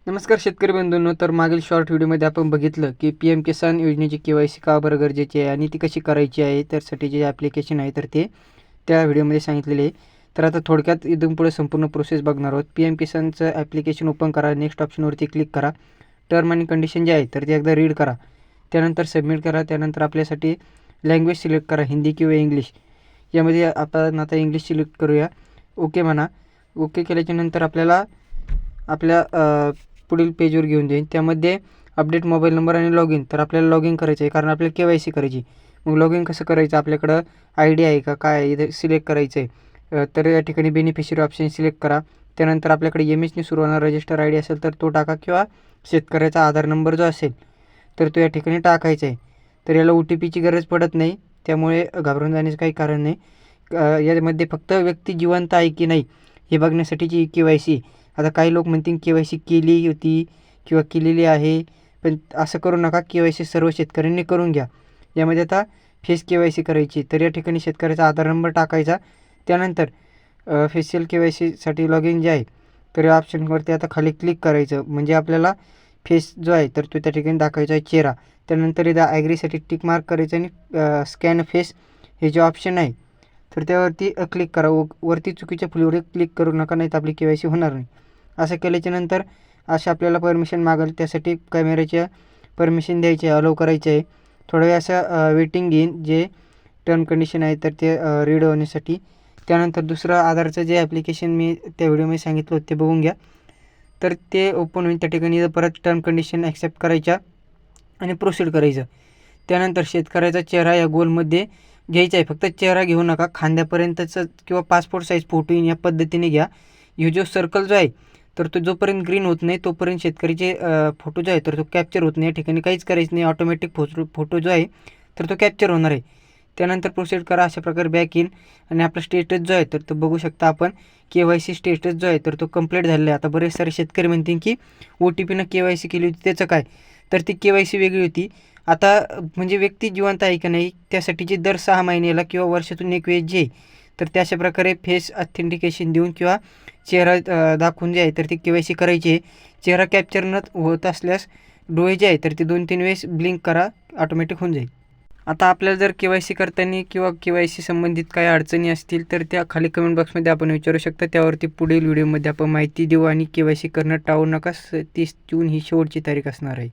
नमस्कार शेतकरी बंधूंनो. तर मागील शॉर्ट व्हिडिओमध्ये आपण बघितलं की पी-एम किसान योजनेची के-वाय-सी का बरं गरजेची आहे आणि ती कशी करायची आहे, त्यासाठी जे ॲप्लिकेशन आहे तर ते त्या व्हिडिओमध्ये सांगितलेले आहे. तर आता थोडक्यात इथून पुढे संपूर्ण प्रोसेस बघणार आहोत. पी-एम किसानचं ॲप्लिकेशन ओपन करा, नेक्स्ट ऑप्शनवरती क्लिक करा, टर्म आणि कंडिशन जे आहे तर ते एकदा रीड करा, त्यानंतर सबमिट करा. त्यानंतर आपल्यासाठी लँग्वेज सिलेक्ट करा, हिंदी किंवा इंग्लिश. यामध्ये आपण आता इंग्लिश सिलेक्ट करूया, ओके म्हणा. ओके केल्याच्यानंतर आपल्याला आपल्या पुढील पेजवर घेऊन जाईल. त्यामध्ये अपडेट मोबाईल नंबर आणि लॉग इन, तर आपल्याला लॉग इन करायचं आहे कारण आपल्याला के-वाय-सी करायची. मग लॉग इन कसं करायचं, आपल्याकडं आय डी आहे का काय आहे इथे सिलेक्ट करायचं आहे. तर या ठिकाणी बेनिफिशरी ऑप्शन सिलेक्ट करा. त्यानंतर आपल्याकडे एम-एचने सुरू होणारा रजिस्टर आय डी असेल तर तो टाका, किंवा शेतकऱ्याचा आधार नंबर जो असेल तर तो या ठिकाणी टाकायचा आहे. तर याला ओ-टी-पीची गरज पडत नाही, त्यामुळे घाबरून जाण्याचं काही कारण नाही. यामध्ये फक्त व्यक्ती जिवंत आहे की नाही हे बघण्यासाठीची के-वाय-सी. आता काही लोक म्हणतील के-वाय-सी केली होती किंवा केलेली आहे, पण असं करू नका. के-वाय-सी सर्व शेतकऱ्यांनी करून घ्या. यामध्ये आता फेस के-वाय-सी करायची, तर या ठिकाणी शेतकऱ्याचा आधार नंबर टाकायचा. त्यानंतर फेशियल के-वाय-सीसाठी लॉग इन जे आहे तर या ऑप्शनवरती आता खाली क्लिक करायचं. म्हणजे आपल्याला फेस जो आहे तर तो त्या ठिकाणी दाखवायचा आहे, चेहरा. त्यानंतर इथं ॲग्रीसाठी टिक मार्क करायचं आणि स्कॅन फेस हे जे ऑप्शन आहे तर त्यावरती क्लिक करा. वरती चुकीच्या फुलीवर क्लिक करू नका, नाही तर आपली के-वाय-सी होणार नाही. असं केल्याच्यानंतर अशा आपल्याला परमिशन मागेल, त्यासाठी कॅमेऱ्याच्या परमिशन द्यायची आहे, अलाउ करायचे आहे. थोडा वेळ असं वेटिंग घेईन, जे टर्म कंडिशन आहे तर ते रीड होण्यासाठी. त्यानंतर दुसरं आधारचं जे ॲप्लिकेशन मी त्या व्हिडिओमध्ये सांगितलं होतं ते बघून घ्या. तर ते ओपन होईल. त्या ठिकाणी परत टर्म कंडिशन ॲक्सेप्ट करायच्या आणि प्रोसीड करायचं. त्यानंतर शेतकऱ्याचा चेहरा या गोलमध्ये घ्यायचा आहे. फक्त चेहरा घेऊ नका, खांद्यापर्यंतचं किंवा पासपोर्ट साईज फोटो येईन या पद्धतीने घ्या. हे जो सर्कल जो आहे तर तो जोपर्यंत ग्रीन होत नाही तोपर्यंत शेतकरीचे फोटो जो आहे तर तो कॅप्चर होत नाही. या ठिकाणी काहीच करायचं नाही, ऑटोमॅटिक फोटो जो आहे तर तो कॅप्चर होणार आहे. त्यानंतर प्रोसीड करा. अशा प्रकारे बॅक येईल आणि आपला स्टेटस जो आहे तर तो बघू शकता आपण. के-वाय-सी स्टेटस जो आहे तर तो कंप्लीट झालेला आहे. आता बरेच सारे शेतकरी म्हणतील की ओ-टी-पीनं के-वाय-सी केली होती, त्याचं काय? तर ती के-वाय-सी वेगळी होती. आता म्हणजे व्यक्ती जिवंत आहे का नाही त्यासाठीची दर 6 महिन्याला किंवा वर्षातून एक वेळेस जे तर त्या अशा प्रकारे फेस ऑथेंटिकेशन देऊन किंवा चेहरा दाखवून जे आहे तर ती के-वाय-सी करायची आहे. चेहरा कॅप्चर न होत असल्यास डोळे जे आहे तर ते 2-3 वेळेस ब्लिंक करा, ऑटोमॅटिक होऊन जाईल. आता आपल्याला जर के-वाय-सी करताना किंवा के-वाय-सी संबंधित काही अडचणी असतील तर त्या खाली कमेंट बॉक्समध्ये आपण विचारू शकता. त्यावरती पुढील व्हिडिओमध्ये आपण माहिती देऊ. आणि के-वाय-सी करणं टाळू नका. 30 जून ही शेवटची तारीख असणार आहे.